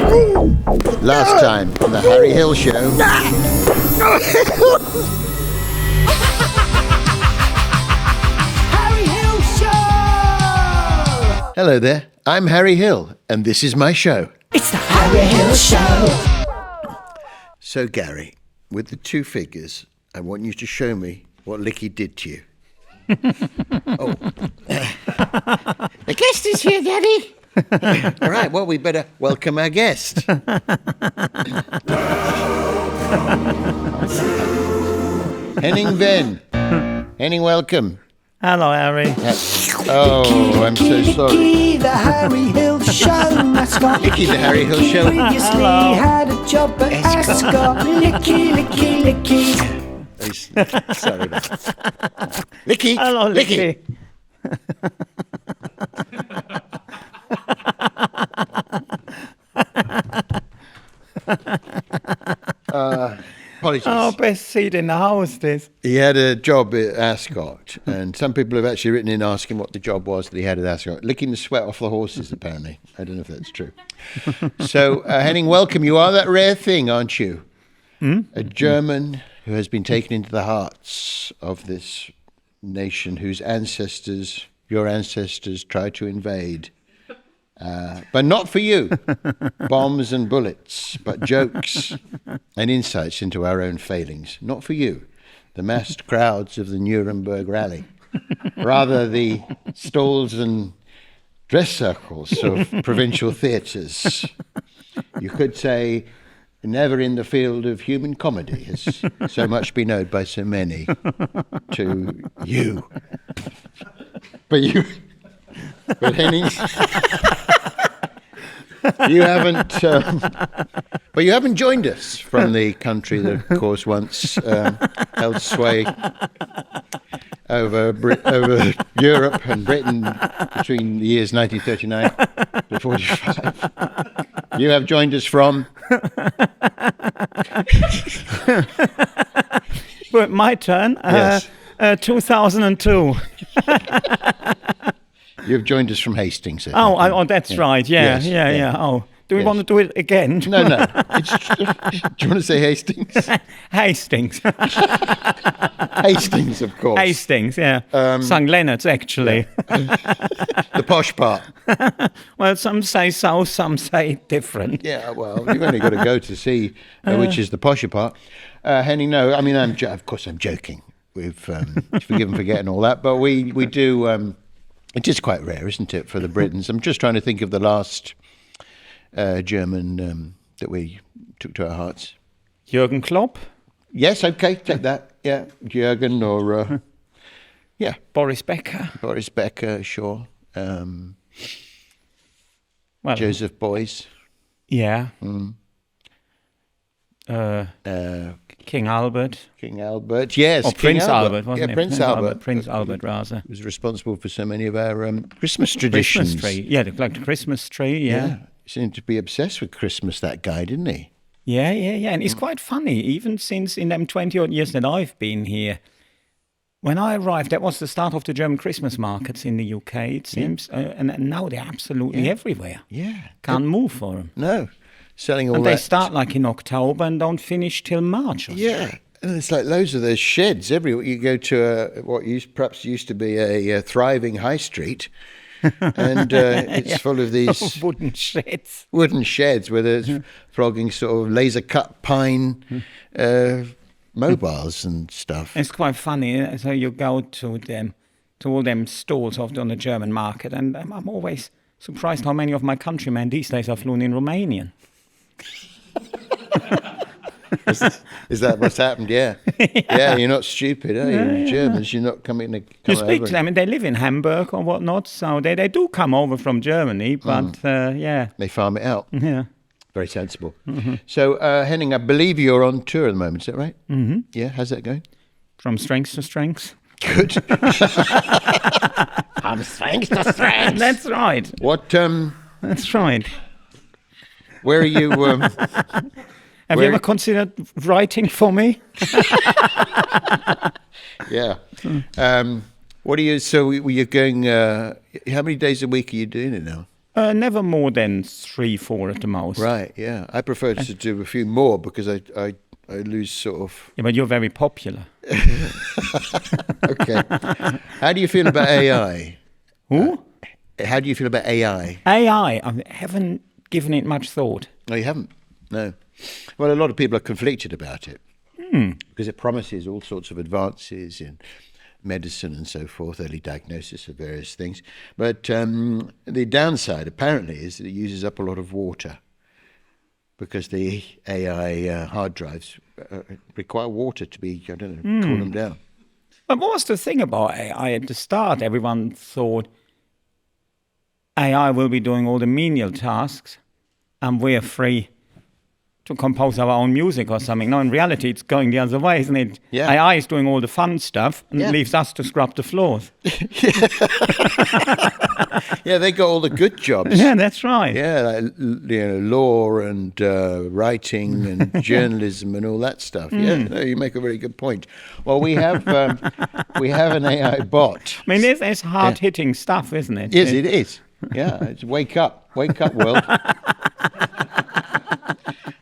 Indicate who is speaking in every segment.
Speaker 1: Last time on the Harry Hill Show.
Speaker 2: Harry Hill Show!
Speaker 1: Hello there, I'm Harry Hill, and this is my show.
Speaker 2: It's the Harry Hill Show!
Speaker 1: So, Gary, with the two figures, I want you to show me what Licky did to you. Oh. The guest is here, Daddy. All right, well, we better welcome our guest. Henning Wehn. Henning, welcome.
Speaker 3: Hello, Harry.
Speaker 1: Oh, I'm so sorry.
Speaker 2: Licky, the Harry Hill Show mascot.
Speaker 1: Licky, the Harry Hill Show.
Speaker 2: Previously had a job at Ascot. Licky, Licky, Licky.
Speaker 1: Sorry about that. Licky.
Speaker 3: Hello, Licky.
Speaker 1: Apologies.
Speaker 3: Oh, best seat in the house, this.
Speaker 1: He had a job at Ascot, and some people have actually written in asking what the job was that he had at Ascot. Licking the sweat off the horses, apparently. I don't know if that's true. So, Henning, welcome. You are that rare thing, aren't you? A German who has been taken into the hearts of this nation whose ancestors, your ancestors, tried to invade. But not for you. Bombs and bullets, but jokes and insights into our own failings. Not for you. The massed crowds of the Nuremberg rally. Rather the stalls and dress circles of provincial theatres. You could say, never in the field of human comedy has so much been owed by so many to you. But Henning, you haven't joined us from the country that, of course, once held sway over Europe and Britain between the years 1939 to 45. You have joined us from.
Speaker 3: But my turn.
Speaker 1: Yes.
Speaker 3: 2002.
Speaker 1: You've joined us from Hastings.
Speaker 3: Oh, that's right. Yeah,
Speaker 1: Yes,
Speaker 3: yeah. Oh, do we
Speaker 1: Yes.
Speaker 3: want to do it again?
Speaker 1: No. Do you want to say Hastings?
Speaker 3: Hastings.
Speaker 1: Hastings, of course.
Speaker 3: Hastings, yeah. St. Leonard's, actually.
Speaker 1: The posh part.
Speaker 3: Well, some say so, some say different.
Speaker 1: Yeah, well, you've only got to go to see which is the posher part. Henning, no, I mean, of course I'm joking. We've forgive and forget and all that, but we do. It is quite rare, isn't it, for the Britons? I'm just trying to think of the last German that we took to our hearts.
Speaker 3: Jürgen Klopp?
Speaker 1: Yes, okay, take that. Yeah, Jürgen or yeah,
Speaker 3: Boris Becker?
Speaker 1: Boris Becker, sure.
Speaker 3: Well,
Speaker 1: Joseph Beuys.
Speaker 3: yeah. King Albert.
Speaker 1: King Albert, yes.
Speaker 3: Or
Speaker 1: King
Speaker 3: Prince Albert, wasn't
Speaker 1: yeah,
Speaker 3: it?
Speaker 1: Prince Albert.
Speaker 3: Prince Albert, rather.
Speaker 1: Was responsible for so many of our Christmas traditions.
Speaker 3: Christmas tree. Yeah, like the Christmas tree, yeah.
Speaker 1: He seemed to be obsessed with Christmas, that guy, didn't he?
Speaker 3: Yeah. And it's quite funny, even since in them 20-odd years that I've been here, when I arrived, that was the start of the German Christmas markets in the UK, it seems. And now they're absolutely everywhere.
Speaker 1: Yeah.
Speaker 3: Can't move for them.
Speaker 1: No. Selling all
Speaker 3: And
Speaker 1: that.
Speaker 3: they start like in October and don't finish till March. Or
Speaker 1: Yeah. And it's like loads of those sheds everywhere. You go to what perhaps used to be a thriving high street, and it's full of these
Speaker 3: wooden sheds.
Speaker 1: Wooden sheds where they're flogging sort of laser-cut pine mobiles and stuff.
Speaker 3: It's quite funny. So you go to all them stalls on the German market, and I'm always surprised how many of my countrymen these days are fluent in Romanian.
Speaker 1: Is that what's happened? Yeah. Yeah, you're not stupid, are you? Germans, you're not coming to come
Speaker 3: You speak
Speaker 1: over.
Speaker 3: to them, and they live in Hamburg or whatnot, so they do come over from Germany, but yeah.
Speaker 1: They farm it out.
Speaker 3: Yeah.
Speaker 1: Very sensible. So, Henning, I believe you're on tour at the moment, is that right? Mm-hmm. Yeah, how's that going?
Speaker 3: From strengths to strengths.
Speaker 1: Good. From strength to strength.
Speaker 3: That's right.
Speaker 1: What,
Speaker 3: That's right.
Speaker 1: where are you,
Speaker 3: Have you ever considered writing for me?
Speaker 1: yeah. What are you, so you're going, how many days a week are you doing it now?
Speaker 3: Never more than 3, 4 at the most.
Speaker 1: Right, yeah. I prefer to do a few more because I lose sort of...
Speaker 3: Yeah, but you're very popular.
Speaker 1: Okay. How do you feel about AI?
Speaker 3: Who?
Speaker 1: How do you feel about AI?
Speaker 3: AI, I haven't given it much thought.
Speaker 1: No, you haven't? No. Well, a lot of people are conflicted about it because it promises all sorts of advances in medicine and so forth, early diagnosis of various things. But the downside, apparently, is that it uses up a lot of water because the AI hard drives require water to be, I don't know, cool them down.
Speaker 3: But what was the thing about AI? At the start, everyone thought AI will be doing all the menial tasks and we're free to compose our own music or something. No, in reality, it's going the other way, isn't it?
Speaker 1: Yeah.
Speaker 3: AI is doing all the fun stuff and leaves us to scrub the floors.
Speaker 1: Yeah, they got all the good jobs.
Speaker 3: Yeah, that's right.
Speaker 1: Yeah, like, law and writing and journalism and all that stuff. Yeah, no, you make a very good point. Well, we have an AI bot.
Speaker 3: I mean, it's hard-hitting stuff, isn't it?
Speaker 1: Yes, it is. Yeah, it's wake up, world.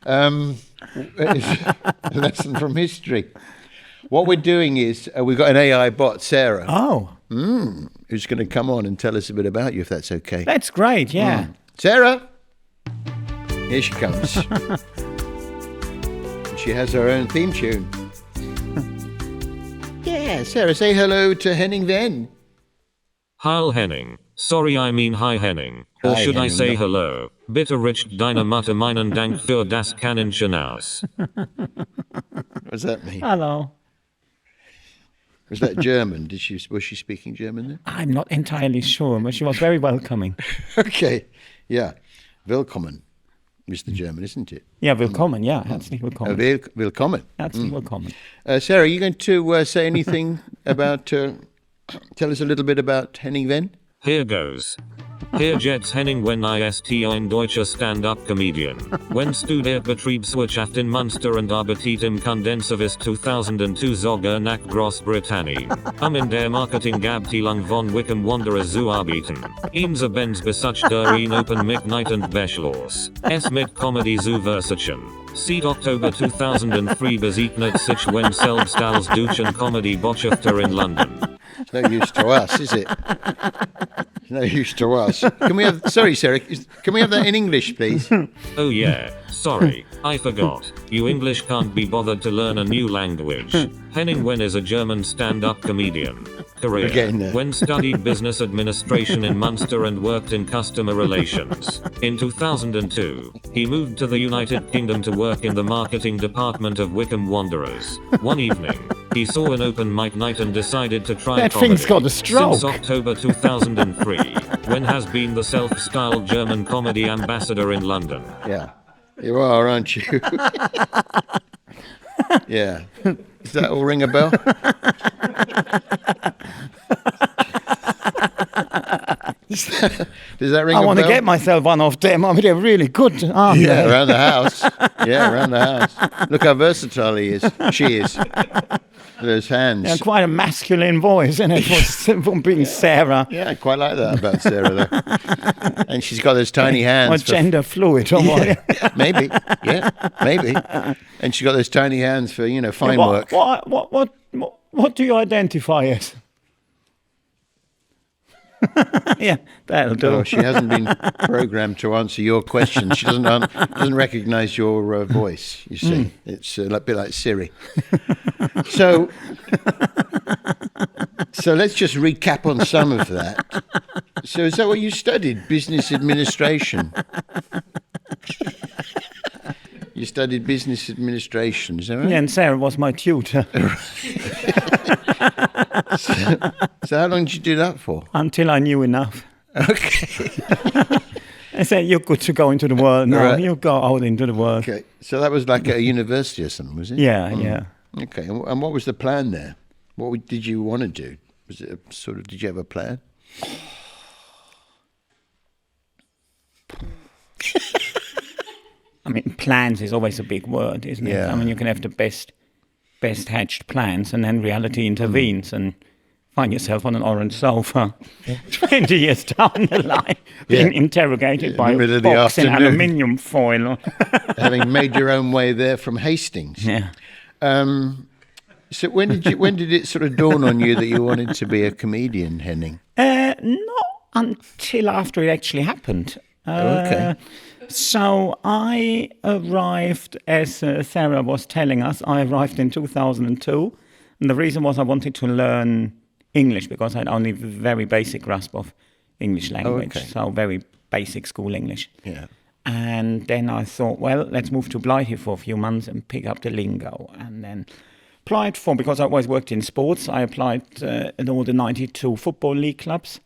Speaker 1: A lesson from history. What we're doing is we've got an AI bot, Sarah,
Speaker 3: Oh,
Speaker 1: who's going to come on and tell us a bit about you, if that's okay.
Speaker 3: that's great, yeah.
Speaker 1: Sarah, here she comes. She has her own theme tune. Yeah, Sarah, say hello to Henning Wehn.
Speaker 4: Heil Henning. Sorry, I mean hi Henning. Or
Speaker 1: Hi,
Speaker 4: should I
Speaker 1: Henning,
Speaker 4: say
Speaker 1: no.
Speaker 4: hello? Bitte rich deine Mutter meinen Dank für das Kanischen aus.
Speaker 1: What does that mean?
Speaker 3: Hello.
Speaker 1: Was that German? Was she speaking German then?
Speaker 3: I'm not entirely sure, but she was very welcoming.
Speaker 1: Okay, yeah. Willkommen is the German, isn't it?
Speaker 3: Yeah, willkommen, yeah, herzlich willkommen.
Speaker 1: Willkommen.
Speaker 3: Herzlich willkommen.
Speaker 1: Sarah, are you going to say anything about, tell us a little bit about Henning Wehn?
Speaker 4: Here goes. Hier jetzt Henning Wehn ist ein deutscher Stand-up-Comedian. Wehn studiert Betriebswirtschaft in Münster und arbeitet im Kondenservice 2002 sogar nach Großbritannien. In der Marketingabteilung von Wickham Wanderers zu arbeiten. Ebenso Benz besucht in Open Mic Night and Beschloss. Es mit Comedy zu versuchen. Seit October 2003 bezeichnet sich Wehn selbst als deutschen Comedy-Botschafter in London.
Speaker 1: It's no use to us, is it? It's no use to us. Can we have, sorry, Sarah, can we have that in English, please?
Speaker 4: Oh yeah, sorry, I forgot. You English can't be bothered to learn a new language. Henning Wehn is a German stand-up comedian. Career.
Speaker 1: Again,
Speaker 4: Wehn studied business administration in Munster and worked in customer relations. In 2002, he moved to the United Kingdom to work in the marketing department of Wickham Wanderers. One evening, he saw an open mic night and decided to try
Speaker 3: That
Speaker 4: comedy.
Speaker 3: thing's got a stroke.
Speaker 4: Since October 2003, Wehn has been the self-styled German comedy ambassador in London.
Speaker 1: Yeah. You are, aren't you? Yeah. Does that all ring a bell? Does that ring a
Speaker 3: I
Speaker 1: bell?
Speaker 3: want to get myself one of them. I mean, they're really good, aren't
Speaker 1: Yeah,
Speaker 3: they?
Speaker 1: around the house. Yeah, around the house. Look how versatile he is. She is. Those hands.
Speaker 3: Yeah, quite a masculine voice, isn't it, for being Sarah?
Speaker 1: Yeah, I quite like that about Sarah, though. And she's got those tiny hands.
Speaker 3: Or gender fluid, or what?
Speaker 1: Yeah, maybe. Yeah, maybe. And she's got those tiny hands for, fine work.
Speaker 3: What do you identify as? Yeah, that'll do.
Speaker 1: Oh, she hasn't been programmed to answer your question. She doesn't recognise your voice. You see, it's a bit like Siri. So let's just recap on some of that. So is that what you studied? Business administration. You studied business administration, is that right?
Speaker 3: Yeah, and Sarah was my tutor
Speaker 1: So how long did you do that for?
Speaker 3: until I knew enough.
Speaker 1: Okay.
Speaker 3: I said, "You're good to go into the world now.
Speaker 1: Right.
Speaker 3: You go out into the world."
Speaker 1: Okay. So that was like at a university or something, was it?
Speaker 3: Yeah, yeah.
Speaker 1: Okay. And what was the plan there? What did you want to do? Was it did you have a plan?
Speaker 3: I mean, plans is always a big word, isn't it?
Speaker 1: Yeah.
Speaker 3: I mean, you can have the best hatched plans, and then reality intervenes and find yourself on an orange sofa 20 years down the line, being interrogated by
Speaker 1: middle
Speaker 3: a
Speaker 1: of the
Speaker 3: box in
Speaker 1: afternoon.
Speaker 3: aluminium foil.
Speaker 1: Having made your own way there from Hastings.
Speaker 3: Yeah.
Speaker 1: So when did it sort of dawn on you that you wanted to be a comedian, Henning?
Speaker 3: Not until after it actually happened.
Speaker 1: Okay.
Speaker 3: So I arrived, as Sarah was telling us, I arrived in 2002. And the reason was I wanted to learn English because I had only very basic grasp of English language.
Speaker 1: Okay.
Speaker 3: So very basic school English.
Speaker 1: Yeah.
Speaker 3: And then I thought, well, let's move to Blighty for a few months and pick up the lingo. And then applied for, because I always worked in sports, I applied in all the 92 Football League clubs.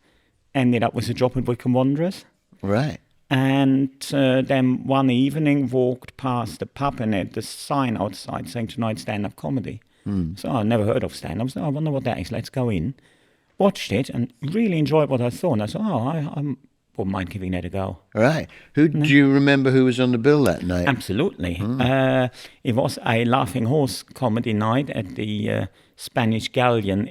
Speaker 3: Ended up with a job at Wycombe Wanderers.
Speaker 1: Right.
Speaker 3: And then one evening walked past the pub and had the sign outside saying tonight stand-up comedy. So I never heard of stand-up. So I wonder what that is. Let's go in. Watched it and really enjoyed what I saw. And I thought, I wouldn't mind giving that a go.
Speaker 1: Right. Do you remember who was on the bill that night?
Speaker 3: Absolutely. It was a laughing horse comedy night at the Spanish Galleon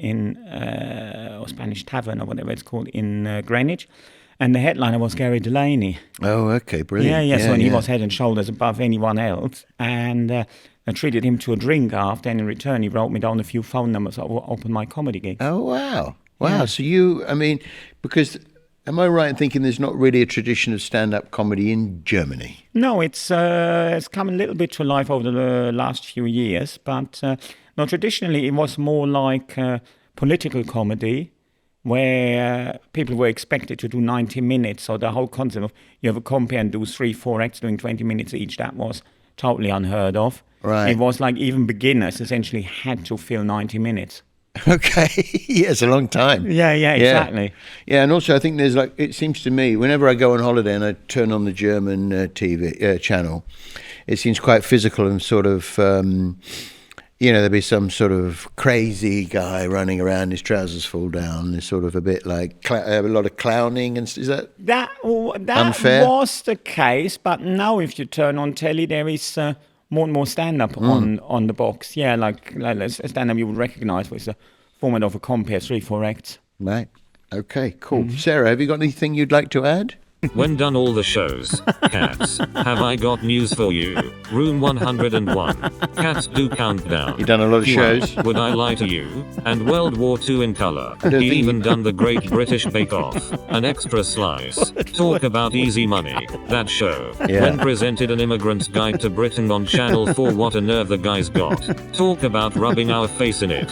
Speaker 3: or Spanish Tavern or whatever it's called in Greenwich. And the headliner was Gary Delaney.
Speaker 1: Oh, okay, brilliant.
Speaker 3: Yeah. So he was head and shoulders above anyone else. And I treated him to a drink after, and in return he wrote me down a few phone numbers to open my comedy gig.
Speaker 1: Oh, wow. Wow. So because am I right in thinking there's not really a tradition of stand-up comedy in Germany?
Speaker 3: No, it's come a little bit to life over the last few years, but no, traditionally it was more like political comedy, where people were expected to do 90 minutes. So the whole concept of you have a compere and do 3-4 acts doing 20 minutes each, that was totally unheard of.
Speaker 1: Right.
Speaker 3: It was like even beginners essentially had to fill 90 minutes.
Speaker 1: Okay. Yeah, it's a long time.
Speaker 3: Yeah, exactly.
Speaker 1: Yeah, and also I think there's it seems to me, whenever I go on holiday and I turn on the German TV channel, it seems quite physical and sort of, there'll be some sort of crazy guy running around, his trousers fall down. There's sort of a bit like a lot of clowning. And is that unfair?
Speaker 3: Was the case, but now if you turn on telly, there is more and more stand-up on the box. Yeah, like a stand-up you would recognise with the format of a compere, 3-4 acts.
Speaker 1: Right. Okay, cool. Sarah, have you got anything you'd like to add?
Speaker 4: When done all the shows, cats, have I got news for you? Room 101. Cats do countdown.
Speaker 1: You've done a lot of shows.
Speaker 4: Would I lie to you? And World War II in colour.
Speaker 1: I don't
Speaker 4: He
Speaker 1: think
Speaker 4: even
Speaker 1: you-
Speaker 4: done the Great British Bake Off. An extra slice. Talk about easy money. That show.
Speaker 1: Yeah.
Speaker 4: When presented an immigrant's guide to Britain on Channel 4, what a nerve the guy's got. Talk about rubbing our face in it.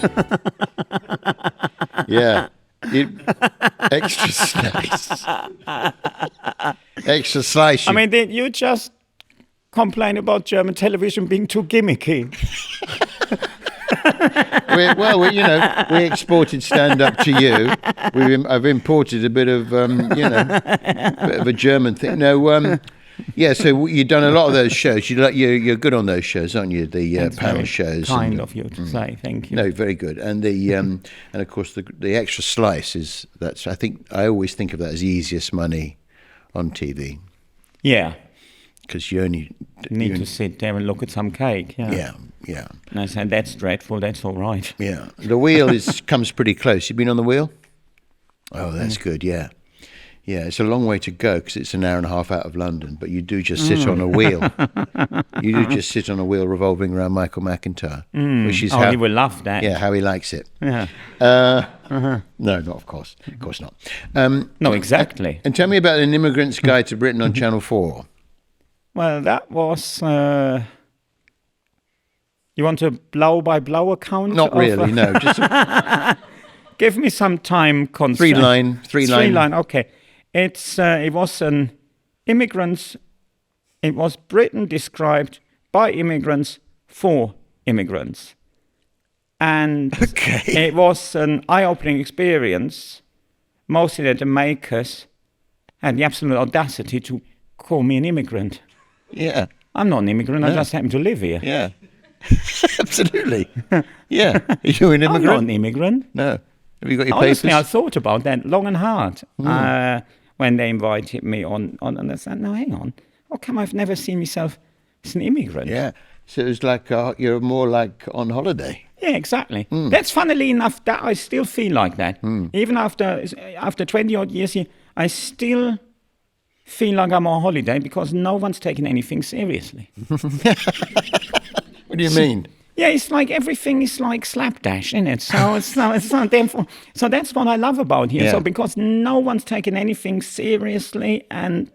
Speaker 1: Yeah. Extra slice. Extra slice.
Speaker 3: I mean, did you just complain about German television being too gimmicky?
Speaker 1: we exported stand-up to you. I've imported a bit of, bit of a German thing. No, yeah. So you've done a lot of those shows. You're good on those shows, aren't you? The
Speaker 3: That's
Speaker 1: panel
Speaker 3: very
Speaker 1: shows.
Speaker 3: kind of you to say. Thank you.
Speaker 1: No, very good. And the and of course the extra slice is I think I always think of that as the easiest money on TV
Speaker 3: Yeah.
Speaker 1: because you only
Speaker 3: Need to sit there and look at some cake. Yeah.
Speaker 1: yeah.
Speaker 3: And I said, that's dreadful. That's all right.
Speaker 1: Yeah, the wheel comes pretty close. You been on the wheel? Oh, that's good. Yeah, it's a long way to go because it's an hour and a half out of London. But you do just sit on a wheel. You do just sit on a wheel revolving around Michael McIntyre, which is how
Speaker 3: he will love that.
Speaker 1: Yeah, how he likes it.
Speaker 3: Yeah.
Speaker 1: No, not of course not.
Speaker 3: No, exactly.
Speaker 1: And tell me about An Immigrant's Guide to Britain on Channel 4.
Speaker 3: Well, that was. You want a blow-by-blow account?
Speaker 1: Not really, no. Just
Speaker 3: Give me some time.
Speaker 1: three line.
Speaker 3: Okay, it was an immigrants. It was Britain described by immigrants for immigrants, and
Speaker 1: Okay.
Speaker 3: it was an eye-opening experience. Mostly that the makers had the absolute audacity to call me an immigrant.
Speaker 1: Yeah,
Speaker 3: I'm not an immigrant. I
Speaker 1: No.
Speaker 3: just happen to live here.
Speaker 1: yeah. Absolutely. Yeah. Are you an
Speaker 3: I'm not
Speaker 1: immigrant?
Speaker 3: an immigrant.
Speaker 1: No. Have you got your
Speaker 3: Honestly, I
Speaker 1: papers?
Speaker 3: thought about that long and hard when they invited me on. And I said, no, hang on. How come I've never seen myself as an immigrant?
Speaker 1: Yeah. So it's like you're more like on holiday.
Speaker 3: Yeah, exactly. That's funnily enough that I still feel like that. Even after 20 odd years here, I still feel like I'm on holiday because no one's taking anything seriously.
Speaker 1: What do you mean?
Speaker 3: Yeah, it's like everything is like slapdash, isn't it? So therefore, so that's what I love about here.
Speaker 1: Yeah.
Speaker 3: So because no one's taking anything seriously, and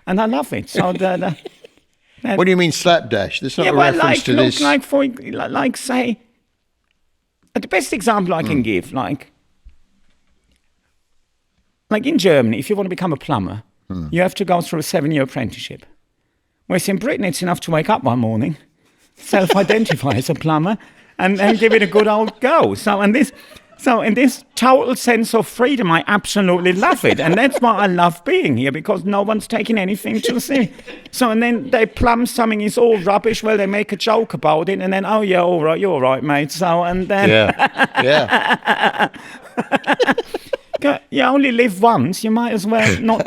Speaker 3: I love it. So
Speaker 1: What do you mean slapdash? There's not a reference to this.
Speaker 3: Like say, the best example I can give, like in Germany, if you want to become a plumber, you have to go through a 7-year apprenticeship. Whereas in Britain, it's enough to wake up one morning, self-identify as a plumber, and give it a good old go. So in this total sense of freedom, I absolutely love it. And that's why I love being here, because no one's taking anything too serious. So, and then they plumb something is all rubbish. Well, they make a joke about it, and then, oh, yeah, all right, you're all right, mate. So, and then...
Speaker 1: Yeah.
Speaker 3: You only live once, you might as well not...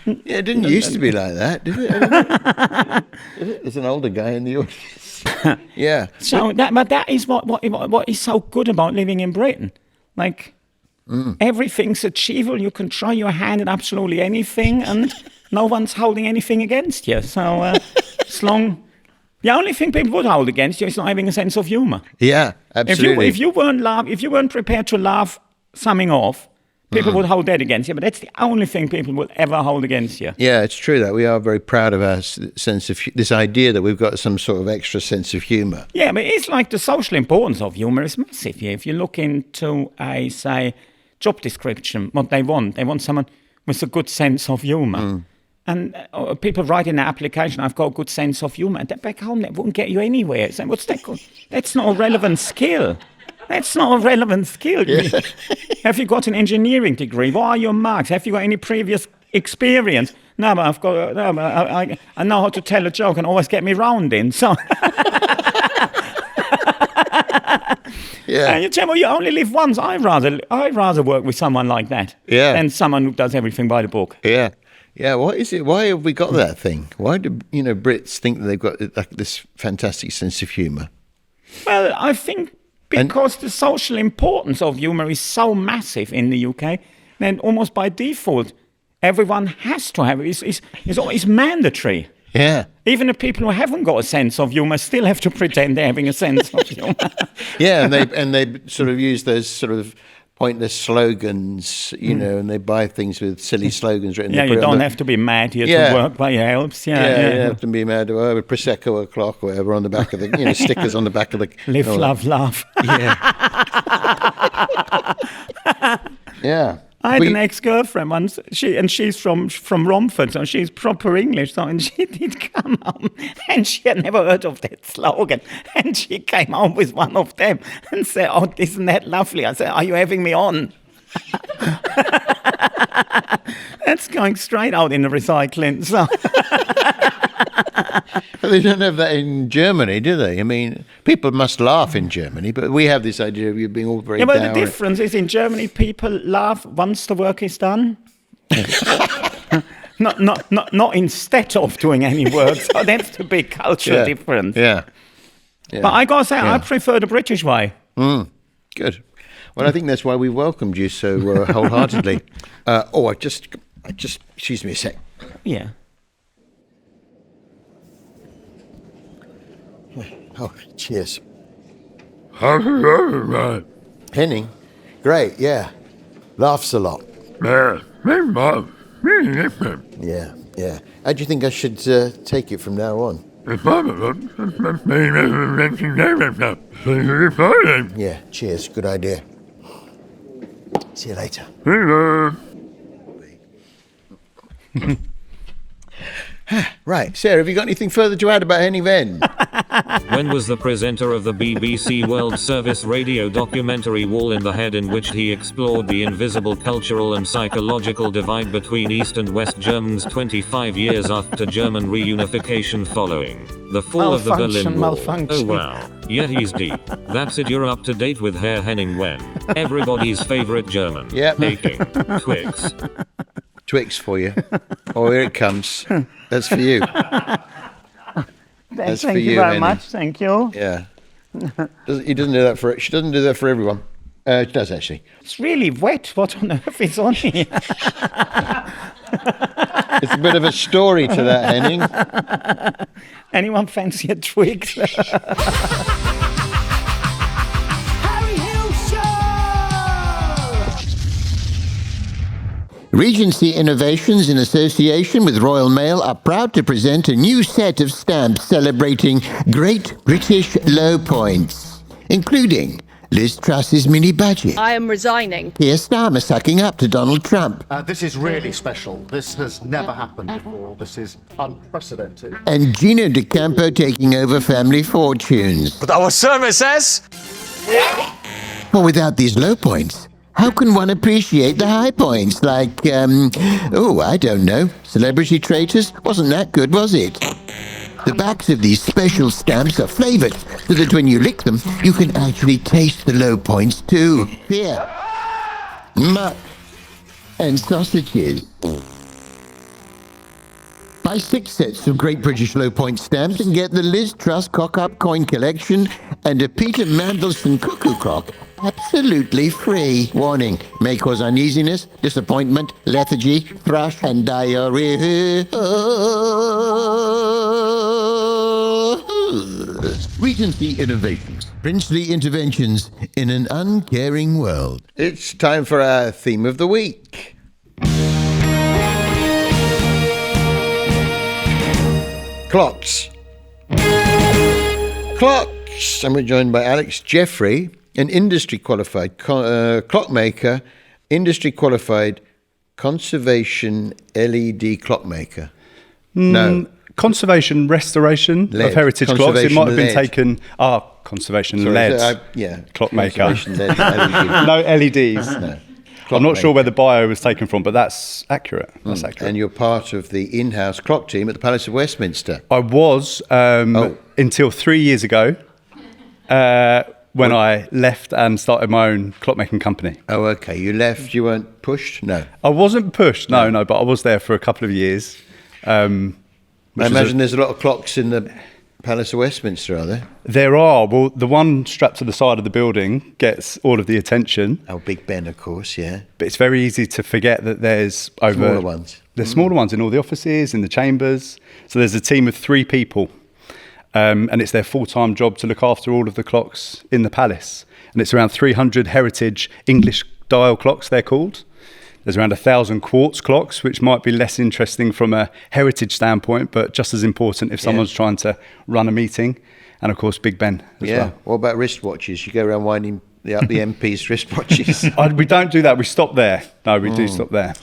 Speaker 1: Yeah, it didn't used to be like that, did it? There's an older guy in the audience. Yeah.
Speaker 3: So that is what is so good about living in Britain. Like, everything's achievable. You can try your hand at absolutely anything, and no one's holding anything against you. So, as long... The only thing people would hold against you is not having a sense of humour.
Speaker 1: Yeah, absolutely.
Speaker 3: If you weren't prepared to laugh something off, people would hold that against you, but that's the only thing people will ever hold against you.
Speaker 1: Yeah, it's true that we are very proud of our sense of this idea that we've got some sort of extra sense of humour.
Speaker 3: Yeah, but it's like the social importance of humour is massive. Yeah, if you look into a, say, job description, what they want someone with a good sense of humour. And people write in the application, I've got a good sense of humour. And back home, that wouldn't get you anywhere. So what's that called? That's not a relevant skill. That's not a relevant skill. Yeah. Have you got an engineering degree? What are your marks? Have you got any previous experience? No, but I know how to tell a joke and always get me round in. So,
Speaker 1: Yeah.
Speaker 3: And you tell me, you only live once. I'd rather work with someone like that than someone who does everything by the book.
Speaker 1: Yeah. Yeah, what is it? Why have we got that thing? Why do Brits think that they've got like this fantastic sense of humour?
Speaker 3: Well, I think because the social importance of humour is so massive in the UK, then almost by default, everyone has to have it. It's mandatory.
Speaker 1: Yeah.
Speaker 3: Even the people who haven't got a sense of humour still have to pretend they're having a sense of humour.
Speaker 1: Yeah, and they sort of use those sort of pointless slogans, and they buy things with silly slogans written.
Speaker 3: Yeah, you don't have to be mad here to work, but it helps. Yeah,
Speaker 1: you have to be mad. With Prosecco o'clock or whatever on the back of the, stickers on the back of the.
Speaker 3: Live, love, laugh.
Speaker 1: Yeah. Yeah.
Speaker 3: I had an ex-girlfriend once, she's from Romford, so she's proper English, and she did come home, and she had never heard of that slogan, and she came home with one of them and said, "Oh, isn't that lovely?" I said, "Are you having me on?" That's going straight out in the recycling, so...
Speaker 1: But they don't have that in Germany, do they? I mean, people must laugh in Germany, but we have this idea of you being all very dour.
Speaker 3: The difference is in Germany, people laugh once the work is done. not instead of doing any work. So that's the big cultural difference.
Speaker 1: Yeah.
Speaker 3: But I gotta say, I prefer the British way.
Speaker 1: Good. Well, I think that's why we welcomed you so wholeheartedly. I just excuse me a sec.
Speaker 3: Yeah.
Speaker 1: Oh, cheers. Henning, great, yeah. Laughs a lot. Yeah. How do you think I should take it from now on? Yeah, cheers, good idea. See you later. Right, Sarah, have you got anything further to add about Henning Wehn?
Speaker 4: When was the presenter of the BBC World Service radio documentary Wall in the Head, in which he explored the invisible cultural and psychological divide between East and West Germans 25 years after German reunification following the fall of the Berlin Wall? Oh wow, yeah, he's deep. That's it, you're up to date with Herr Henning Wehn, everybody's favorite German.
Speaker 1: Yep.
Speaker 4: Taking Twix.
Speaker 1: Twix for you. Oh, here it comes. That's for you.
Speaker 3: Thank you very much. Thank you.
Speaker 1: Yeah. He doesn't do that for. She doesn't do that for everyone. She does actually.
Speaker 3: It's really wet. What on earth is on here?
Speaker 1: It's a bit of a story to that, Henning.
Speaker 3: Anyone fancy a twig?
Speaker 2: Harry Hill Show!
Speaker 1: Regency Innovations, in association with Royal Mail, are proud to present a new set of stamps celebrating Great British Low Points, including Liz Truss's mini budget,
Speaker 5: I am resigning.
Speaker 1: Keir Starmer sucking up to Donald Trump,
Speaker 6: This is really special. This has never happened before. This is unprecedented.
Speaker 1: and Gino De Campo taking over family fortunes.
Speaker 7: But our survey says
Speaker 1: Well, without these low points, how can one appreciate the high points? Like, I don't know, Celebrity Traitors? Wasn't that good, was it? The backs of these special stamps are flavoured, so that when you lick them, you can actually taste the low points too. Here, muck and sausages. Buy 6 sets of Great British Low Point stamps and get the Liz Truss Cock-Up Coin Collection and a Peter Mandelson Cuckoo Clock absolutely free. Warning, may cause uneasiness, disappointment, lethargy, thrush and diarrhea. Regency Innovations. Princely interventions in an uncaring world. It's time for our theme of the week. Clocks. Clocks. And we're joined by Alex Jeffrey, an industry qualified clockmaker, industry qualified conservation LED clockmaker. No.
Speaker 8: Conservation restoration
Speaker 1: LED.
Speaker 8: of heritage clocks. It might have been
Speaker 1: LED.
Speaker 8: taken. Conservation
Speaker 1: Sorry,
Speaker 8: LED.
Speaker 1: yeah.
Speaker 8: Clockmaker.
Speaker 1: Conservation LED.
Speaker 8: No LEDs.
Speaker 1: No.
Speaker 8: I'm not sure where the bio was taken from, but that's accurate. That's accurate.
Speaker 1: And you're part of the in-house clock team at the Palace of Westminster.
Speaker 8: I was until 3 years ago when I left and started my own clockmaking company.
Speaker 1: Oh, okay. You left. You weren't pushed? No.
Speaker 8: I wasn't pushed, no, but I was there for a couple of years.
Speaker 1: I imagine there's a lot of clocks in the Palace of Westminster, are there?
Speaker 8: There are. Well, the one strapped to the side of the building gets all of the attention.
Speaker 1: Oh, Big Ben, of course, yeah.
Speaker 8: But it's very easy to forget that there's
Speaker 1: Smaller ones.
Speaker 8: There's smaller ones in all the offices, in the chambers. So there's a team of 3 people. And it's their full-time job to look after all of the clocks in the palace. And it's around 300 heritage English dial clocks, they're called. There's around 1,000 quartz clocks, which might be less interesting from a heritage standpoint, but just as important if someone's trying to run a meeting. And of course, Big Ben as well.
Speaker 1: What about wristwatches? You go around winding up the MP's wristwatches.
Speaker 8: We don't do that. We stop there. No, we do stop there.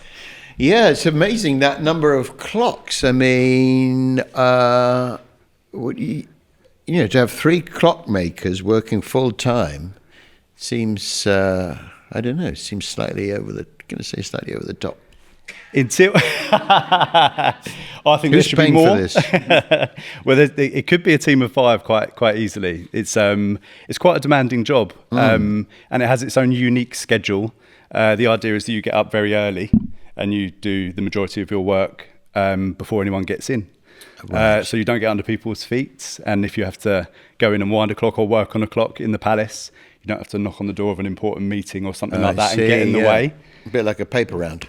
Speaker 1: Yeah, it's amazing, that number of clocks. I mean, to have 3 clockmakers working full time seems, seems slightly over the top.
Speaker 8: Until I think
Speaker 1: Who's
Speaker 8: this should be
Speaker 1: paying
Speaker 8: more.
Speaker 1: for this?
Speaker 8: Well, it could be a team of 5 quite easily. It's quite a demanding job, and it has its own unique schedule. The idea is that you get up very early and you do the majority of your work before anyone gets in. Right. So you don't get under people's feet, and if you have to go in and wind a clock or work on a clock in the palace, you don't have to knock on the door of an important meeting or something like that and get in the way.
Speaker 1: A bit like a paper round.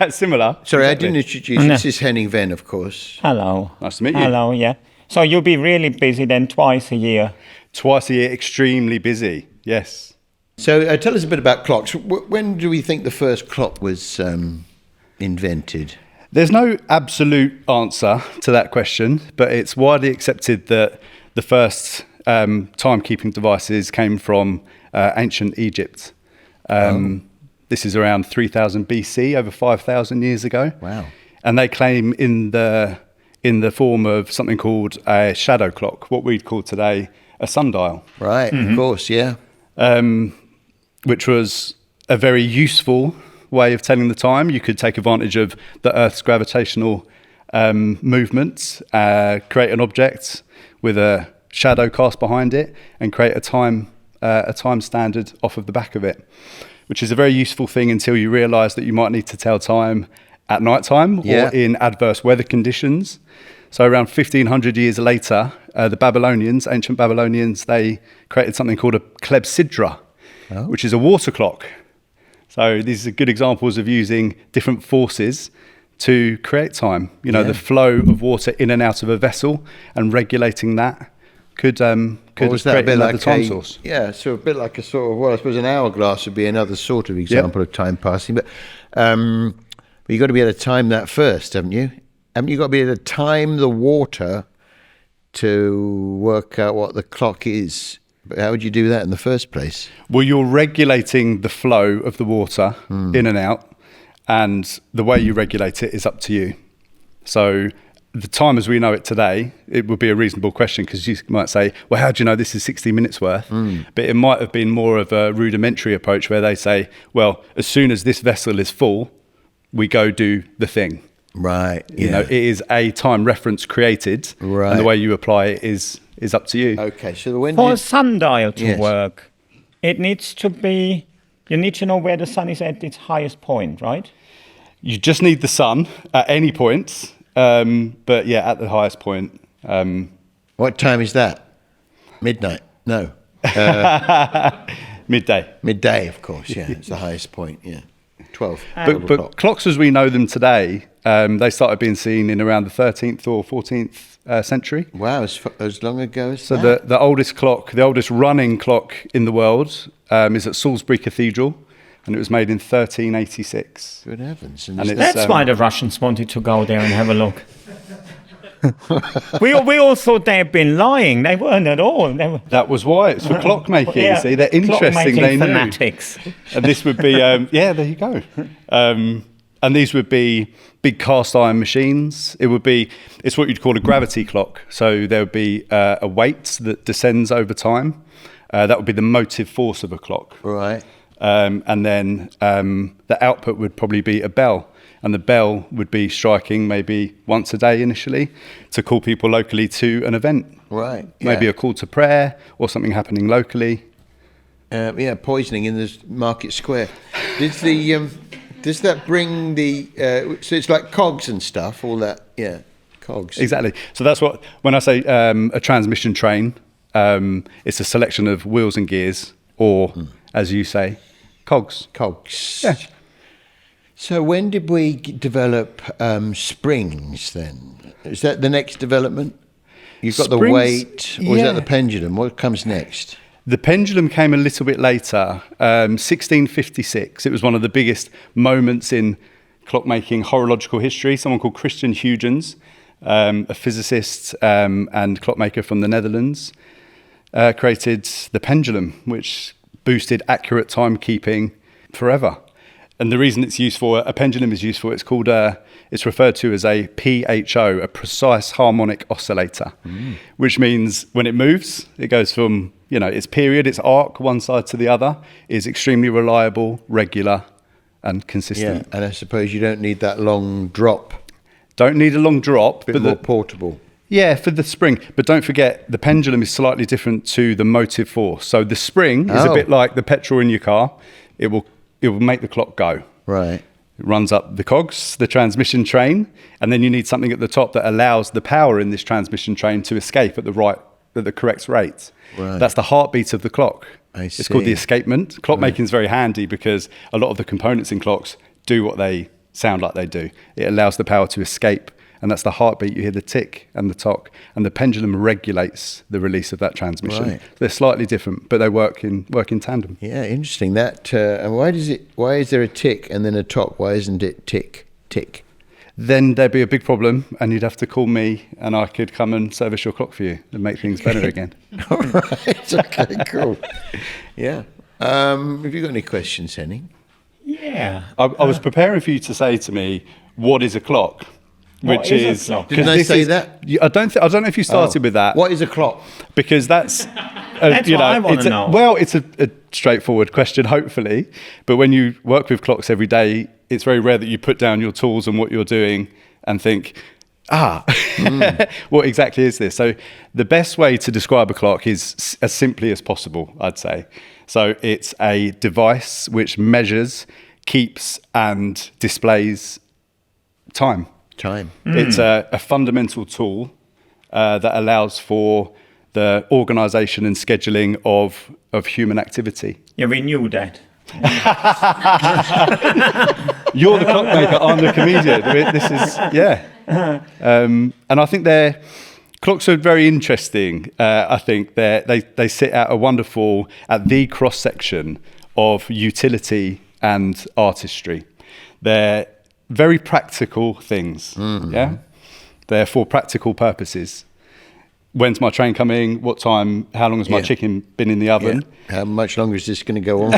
Speaker 8: Similar.
Speaker 1: Sorry,
Speaker 8: exactly.
Speaker 1: I didn't introduce you. This is Henning Wehn, of course.
Speaker 3: Hello.
Speaker 8: Nice to meet you.
Speaker 3: Hello, yeah. So you'll be really busy then twice a year.
Speaker 8: Twice a year, extremely busy. Yes.
Speaker 1: So tell us a bit about clocks. When do we think the first clock was invented?
Speaker 8: There's no absolute answer to that question, but it's widely accepted that the first timekeeping devices came from ancient Egypt. This is around 3000 BC, over 5,000 years ago.
Speaker 1: Wow.
Speaker 8: And they claim in the form of something called a shadow clock, what we'd call today a sundial.
Speaker 1: Right, of course, yeah.
Speaker 8: Which was a very useful way of telling the time. You could take advantage of the Earth's gravitational movements, create an object with a shadow cast behind it, and create a time standard off of the back of it, which is a very useful thing until you realise that you might need to tell time at night time or in adverse weather conditions. So around 1,500 years later, the Babylonians, ancient Babylonians, they created something called a clepsydra, which is a water clock. So these are good examples of using different forces to create time. You know, the flow of water in and out of a vessel and regulating that could create another time source.
Speaker 1: Yeah, so a bit like a sort of, well, I suppose an hourglass would be another sort of example of time passing. But you've got to be able to time that first, haven't you? Haven't you got to be able to time the water to work out what the clock is? But how would you do that in the first place?
Speaker 8: Well, you're regulating the flow of the water in and out, and the way you regulate it is up to you. So the time as we know it today, it would be a reasonable question, because you might say, well, how do you know this is 60 minutes worth? But it might have been more of a rudimentary approach where they say, well, as soon as this vessel is full, we go do the thing.
Speaker 1: Right.
Speaker 8: You know, it is a time reference created, and the way you apply it is up to you.
Speaker 1: Okay, so when
Speaker 3: For a sundial to work, it needs to be, you need to know where the sun is at its highest point, right?
Speaker 8: You just need the sun at any point, but yeah, at the highest point.
Speaker 1: What time is that? Midnight? No.
Speaker 8: Midday.
Speaker 1: Midday, of course, yeah. It's the highest point, yeah. 12.
Speaker 8: But clocks as we know them today, they started being seen in around the 13th or 14th century.
Speaker 1: Wow, as long ago as
Speaker 8: so
Speaker 1: that?
Speaker 8: the oldest clock, the oldest running clock in the world is at Salisbury Cathedral, and it was made in 1386.
Speaker 1: Good heavens.
Speaker 8: And it's,
Speaker 3: That's why the Russians wanted to go there and have a look. we all thought they had been lying. They weren't at all.
Speaker 8: That was why. It's for clockmaking.
Speaker 3: Yeah,
Speaker 8: See, they're interesting. They knew.
Speaker 3: fanatics.
Speaker 8: And this would be, yeah, there you go. And these would be big cast iron machines. It's what you'd call a gravity clock. So there would be a weight that descends over time. That would be the motive force of a clock.
Speaker 1: Right.
Speaker 8: And then the output would probably be a bell. And the bell would be striking maybe once a day initially to call people locally to an event.
Speaker 1: Right.
Speaker 8: Maybe a call to prayer or something happening locally.
Speaker 1: Poisoning in the market square. Does that bring the... so it's like cogs and stuff, all that, cogs.
Speaker 8: Exactly. So that's what, when I say a transmission train, it's a selection of wheels and gears, or, as you say, cogs.
Speaker 1: Cogs.
Speaker 8: Yeah.
Speaker 1: So when did we develop springs then? Is that the next development? You've got the weight, or is that the pendulum? What comes next?
Speaker 8: The pendulum came a little bit later, 1656. It was one of the biggest moments in clockmaking horological history. Someone called Christian Huygens, a physicist and clockmaker from the Netherlands, created the pendulum, which boosted accurate timekeeping forever. And the reason it's useful, a pendulum is useful, it's referred to as a PHO, a precise harmonic oscillator, which means when it moves, it goes from, its period, its arc, one side to the other, is extremely reliable, regular, and consistent.
Speaker 1: Yeah, and I suppose you don't need that long drop.
Speaker 8: Don't need a long drop.
Speaker 1: But more portable.
Speaker 8: Yeah, for the spring. But don't forget, the pendulum is slightly different to the motive force. So the spring is a bit like the petrol in your car. It will make the clock go.
Speaker 1: Right.
Speaker 8: It runs up the cogs, the transmission train, and then you need something at the top that allows the power in this transmission train to escape at the correct rate.
Speaker 1: Right.
Speaker 8: That's the heartbeat of the clock.
Speaker 1: It's
Speaker 8: called the escapement. Clockmaking is very handy because a lot of the components in clocks do what they sound like they do. It allows the power to escape, and that's the heartbeat. You hear the tick and the tock, and the pendulum regulates the release of that transmission.
Speaker 1: Right.
Speaker 8: They're slightly different, but they work in tandem.
Speaker 1: Yeah, interesting. That and why is there a tick and then a tock? Why isn't it tick tick?
Speaker 8: Then there'd be a big problem, and you'd have to call me, and I could come and service your clock for you and make things better again.
Speaker 1: All right. Okay. Cool. Yeah. Have you got any questions, Henning?
Speaker 3: Yeah.
Speaker 8: I was preparing for you to say to me, "What is a clock?"
Speaker 3: What is a clock?
Speaker 1: Didn't I say that?
Speaker 8: I don't know if you started with that.
Speaker 1: What is a clock?
Speaker 8: Because that's
Speaker 3: That's what I want to know.
Speaker 8: Well, it's a straightforward question, hopefully. But when you work with clocks every day, it's very rare that you put down your tools and what you're doing and think, what exactly is this? So the best way to describe a clock is as simply as possible, I'd say. So it's a device which measures, keeps, and displays time.
Speaker 1: Time.
Speaker 8: It's a fundamental tool that allows for the organisation and scheduling of human activity.
Speaker 3: Yeah, we knew that.
Speaker 8: You're the clockmaker, I'm the comedian. This is, and I think clocks are very interesting. I think they sit at the cross section of utility and artistry. They're very practical things. Yeah, they're for practical purposes. When's my train coming? What time? How long has my chicken been in the oven?
Speaker 1: Yeah. How much longer is this going to go on for?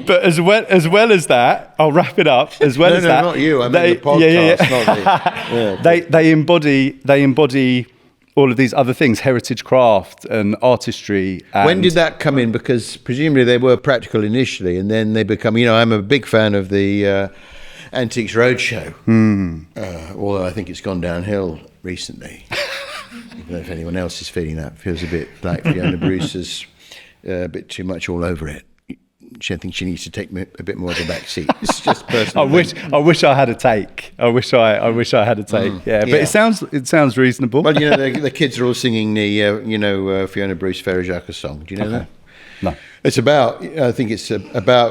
Speaker 8: But as well as that, I'll wrap it up. As well as that,
Speaker 1: not you. I mean the podcast. Not me.
Speaker 8: They embody all of these other things: heritage craft and artistry. And
Speaker 1: when did that come in? Because presumably they were practical initially, and then they become. I'm a big fan of the Antiques Roadshow, although I think it's gone downhill recently. I don't know if anyone else is feeling that. Feels a bit like Fiona Bruce is a bit too much all over it. I think she needs to take a bit more of the back seat. It's just personal.
Speaker 8: I wish I had a take. I wish I had a take. But it sounds reasonable.
Speaker 1: Well, the kids are all singing the Fiona Bruce Ferry Jacques song. Do you know that?
Speaker 8: No.
Speaker 1: It's about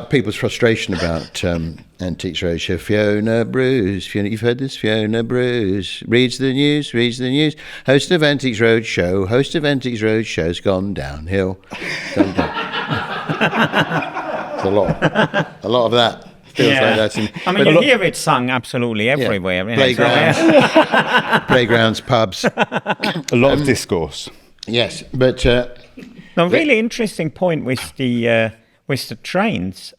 Speaker 1: people's frustration about Antiques Roadshow. Fiona Bruce, you've heard this? Fiona Bruce reads the news. Host of Antiques Roadshow's gone downhill. It's a lot of that. Feels like that.
Speaker 3: You hear it sung absolutely everywhere.
Speaker 1: Playgrounds, playgrounds, pubs.
Speaker 8: A lot of discourse.
Speaker 1: Yes, but
Speaker 3: a really interesting point with the trains,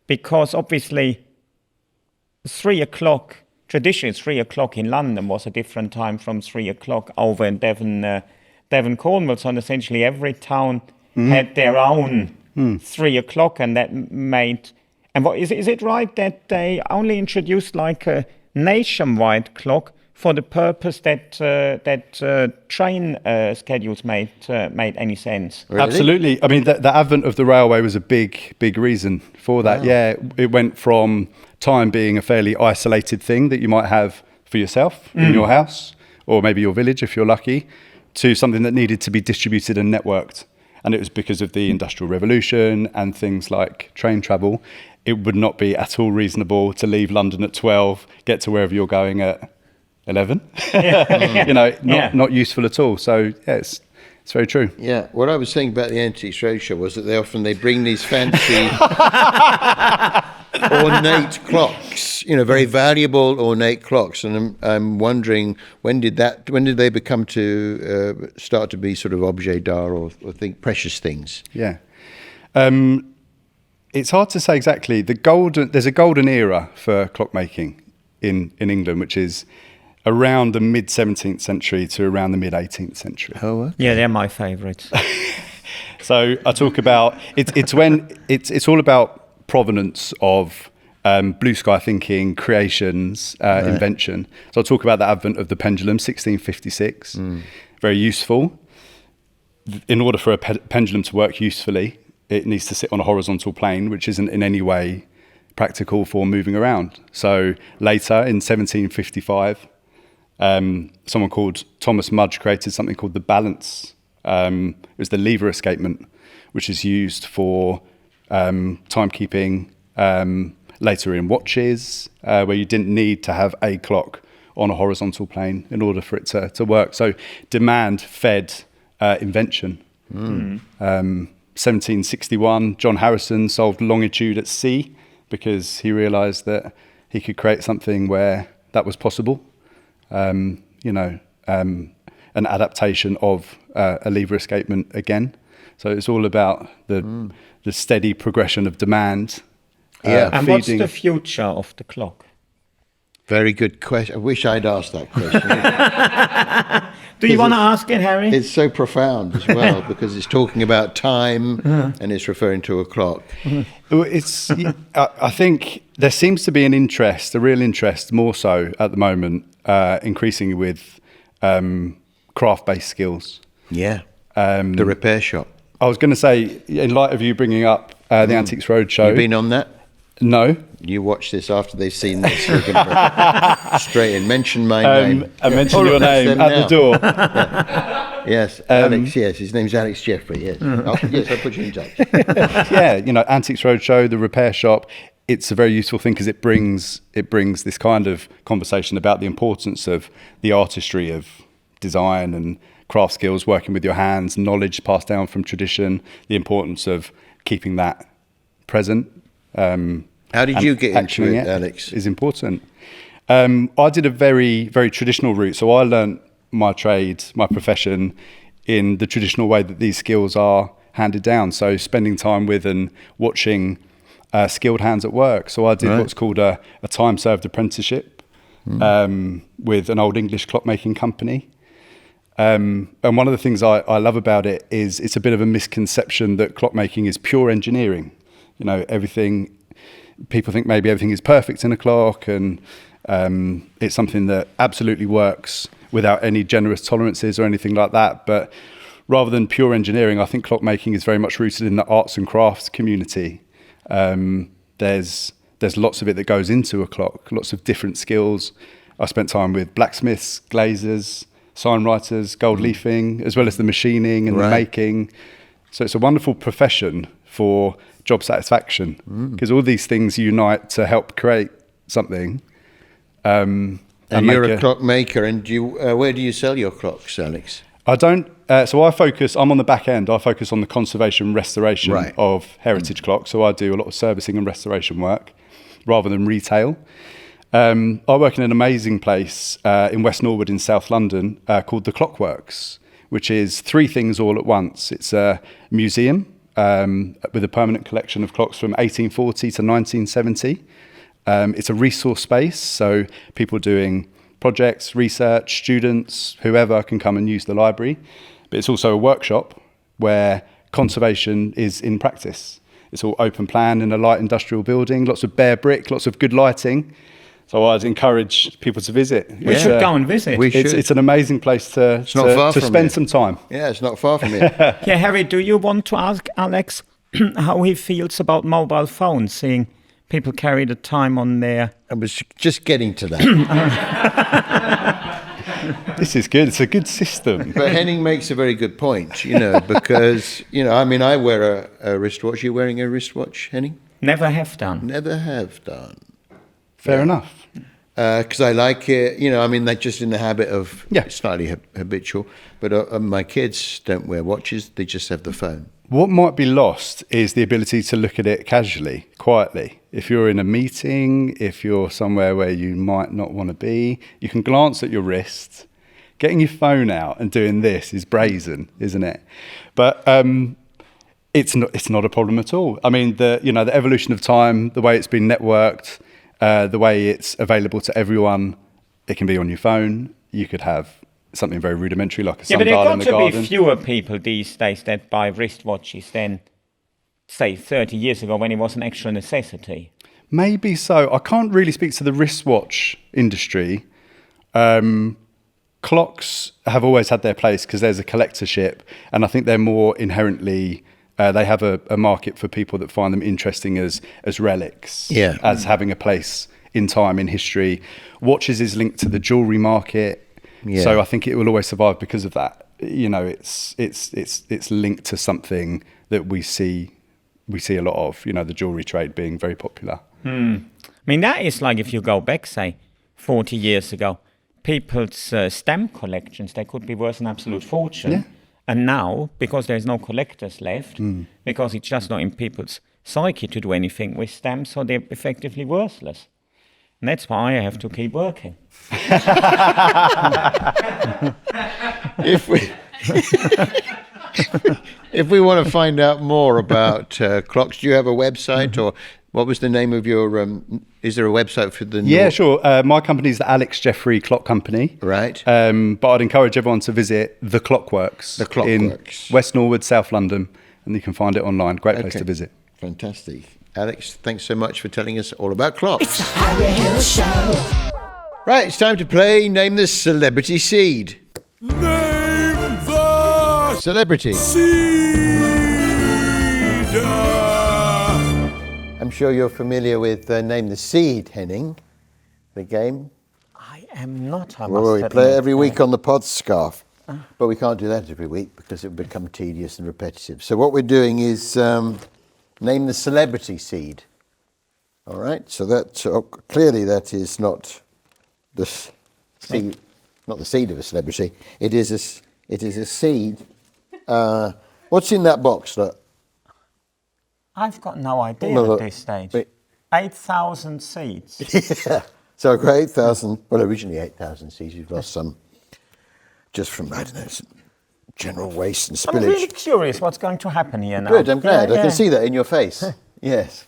Speaker 3: because obviously 3 o'clock. Traditionally, 3 o'clock in London was a different time from 3 o'clock over in Devon, Cornwall. So essentially, every town had their own 3 o'clock, and that made. And what is it right that they only introduced like a nationwide clock for the purpose that train schedules made any sense?
Speaker 1: Really?
Speaker 8: Absolutely. I mean, the advent of the railway was a big reason for that. Wow. Yeah, it went from time being a fairly isolated thing that you might have for yourself in your house, or maybe your village if you're lucky, to something that needed to be distributed and networked. And it was because of the Industrial Revolution and things like train travel. It would not be at all reasonable to leave London at 12, get to wherever you're going at 11. Not useful at all. So it's very true.
Speaker 1: Yeah, what I was saying about the Antiques Roadshow was that they bring these fancy ornate clocks, very valuable ornate clocks, and I'm wondering when did they become to start to be sort of objet d'art or think precious things?
Speaker 8: Yeah. It's hard to say exactly. There's a golden era for clockmaking in England, which is around the mid 17th century to around the mid 18th century.
Speaker 1: Oh, okay.
Speaker 3: Yeah, they're my favourites.
Speaker 8: So I talk about it's all about provenance of blue sky thinking, creations, invention. So I'll talk about the advent of the pendulum, 1656. Very useful. In order for a pendulum to work usefully, it needs to sit on a horizontal plane, which isn't in any way practical for moving around. So later, in 1755, someone called Thomas Mudge created something called the balance. It was the lever escapement, which is used for timekeeping later in watches, where you didn't need to have a clock on a horizontal plane in order for it to work. So demand fed invention. 1761, John Harrison solved longitude at sea because he realised that he could create something where that was possible. An adaptation of a lever escapement again. So it's all about the steady progression of demand.
Speaker 3: And what's the future of the clock?
Speaker 1: Very good question. I wish I'd asked that question.
Speaker 3: Do you want to ask it, Harry?
Speaker 1: It's so profound as well because it's talking about time and it's referring to a clock.
Speaker 8: I think there seems to be a real interest, more so at the moment, increasingly with craft-based skills.
Speaker 1: Yeah, the repair shop.
Speaker 8: I was going to say, in light of you bringing up the Antiques Roadshow...
Speaker 1: You've been on that?
Speaker 8: No.
Speaker 1: You watch this after they've seen this. You're going to straight in. Mention my name.
Speaker 8: I mentioned
Speaker 1: Oh,
Speaker 8: your
Speaker 1: that's
Speaker 8: name
Speaker 1: them
Speaker 8: at
Speaker 1: now.
Speaker 8: the door.
Speaker 1: Yes, Alex. Yes, his name's Alex Jeffrey. Yes, yes, I'll put you in touch.
Speaker 8: Yeah, Antiques Roadshow, the repair shop. It's a very useful thing because it brings this kind of conversation about the importance of the artistry of design and craft skills, working with your hands, knowledge passed down from tradition, the importance of keeping that present.
Speaker 1: How did you get into it, Alex?
Speaker 8: Is important. I did a very, very traditional route. So I learnt my trade, my profession, in the traditional way that these skills are handed down. So spending time with and watching skilled hands at work. So I did what's called a time-served apprenticeship with an old English clockmaking company. And one of the things I love about it is it's a bit of a misconception that clockmaking is pure engineering. Everything, people think maybe everything is perfect in a clock, and it's something that absolutely works without any generous tolerances or anything like that. But rather than pure engineering, I think clockmaking is very much rooted in the arts and crafts community. There's lots of it that goes into a clock, lots of different skills. I spent time with blacksmiths, glazers, sign writers, gold leafing, as well as the machining and the making. So it's a wonderful profession for job satisfaction, because all these things unite to help create something.
Speaker 1: And you're a clockmaker, and where do you sell your clocks, Alex?
Speaker 8: I don't. So I'm on the back end. I focus on the conservation restoration of heritage clocks. So I do a lot of servicing and restoration work rather than retail. I work in an amazing place in West Norwood in South London called the Clockworks, which is three things all at once. It's a museum with a permanent collection of clocks from 1840 to 1970. It's a resource space, so people doing projects, research, students, whoever can come and use the library. But it's also a workshop where conservation is in practice. It's all open plan in a light industrial building, lots of bare brick, lots of good lighting. So I'd encourage people to visit.
Speaker 3: We should go and visit.
Speaker 8: It's an amazing place to spend some time.
Speaker 1: Yeah, it's not far from here.
Speaker 3: Yeah, Harry, do you want to ask Alex how he feels about mobile phones, seeing people carry the time on their...
Speaker 1: I was just getting to that.
Speaker 8: This is good. It's a good system.
Speaker 1: But Henning makes a very good point, because, I wear a wristwatch. You're wearing a wristwatch, Henning?
Speaker 3: Never have done.
Speaker 1: Never have done.
Speaker 8: Fair enough.
Speaker 1: Because I like it, they're just in the habit of slightly habitual. But my kids don't wear watches, they just have the phone.
Speaker 8: What might be lost is the ability to look at it casually, quietly. If you're in a meeting, if you're somewhere where you might not want to be, you can glance at your wrist. Getting your phone out and doing this is brazen, isn't it? But it's not a problem at all. I mean, the evolution of time, the way it's been networked, the way it's available to everyone, it can be on your phone. You could have something very rudimentary like a sundial in the garden.
Speaker 3: But there got to be fewer people these days that buy wristwatches than, say, 30 years ago when it was an extra necessity.
Speaker 8: Maybe so. I can't really speak to the wristwatch industry. Clocks have always had their place because there's a collectorship, and I think they're more inherently... they have a market for people that find them interesting as relics, as having a place in time, in history. Watches is linked to the jewellery market. Yeah. So I think it will always survive because of that. It's linked to something that we see a lot of. The jewellery trade being very popular.
Speaker 3: I mean, that is like if you go back, say, 40 years ago, people's stamp collections, they could be worth an absolute fortune. Yeah. And now, because there's no collectors left, because it's just not in people's psyche to do anything with stamps, so they're effectively worthless. And that's why I have to keep working.
Speaker 1: If we want to find out more about clocks, do you have a website, or what was the name of your... is there a website for the...
Speaker 8: Yeah, sure. My company is the Alex Jeffrey Clock Company.
Speaker 1: Right.
Speaker 8: But I'd encourage everyone to visit the Clockworks.
Speaker 1: The Clockworks.
Speaker 8: In West Norwood, South London. And you can find it online. Great place to visit.
Speaker 1: Fantastic. Alex, thanks so much for telling us all about clocks.
Speaker 2: It's the Harry Hill Show.
Speaker 1: Right, it's time to play Name the Celebrity Seed.
Speaker 5: Name the
Speaker 1: Celebrity.
Speaker 5: seed.
Speaker 1: I'm sure you're familiar with Name the Seed, Henning, the game.
Speaker 3: I am not, I
Speaker 1: Well,
Speaker 3: must
Speaker 1: we play
Speaker 3: admit.
Speaker 1: every week on the pod scarf. But we can't do that every week because it would become tedious and repetitive. So what we're doing is name the celebrity seed. All right? So that clearly that is not the seed, not the seed of a celebrity. It is a seed. What's in that box? Look.
Speaker 3: I've got no idea
Speaker 1: Well,
Speaker 3: at this stage.
Speaker 1: wait.
Speaker 3: 8,000 seeds.
Speaker 1: Yeah. So I've got 8,000, well, originally 8,000 seeds. You've lost some just from, I don't know, some general waste and
Speaker 3: I'm
Speaker 1: spillage.
Speaker 3: really curious what's going to happen here now.
Speaker 1: Good, I'm glad.
Speaker 3: Yeah,
Speaker 1: I can see that in your face. Yes.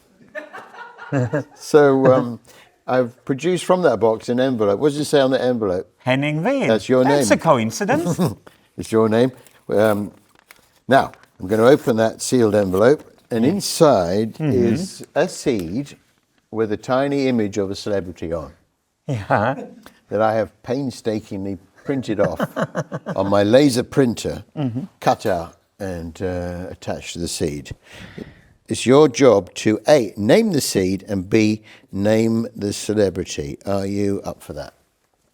Speaker 1: So I've produced from that box an envelope. What does it say on the envelope?
Speaker 3: Henning Wehn.
Speaker 1: That's your
Speaker 3: That's
Speaker 1: name.
Speaker 3: a coincidence.
Speaker 1: It's your name. Now, I'm going to open that sealed envelope, and inside is a seed with a tiny image of a celebrity on
Speaker 3: Yeah.
Speaker 1: that I have painstakingly printed off on my laser printer, cut out and attached to the seed. It's your job to A, name the seed, and B, name the celebrity. Are you up for that?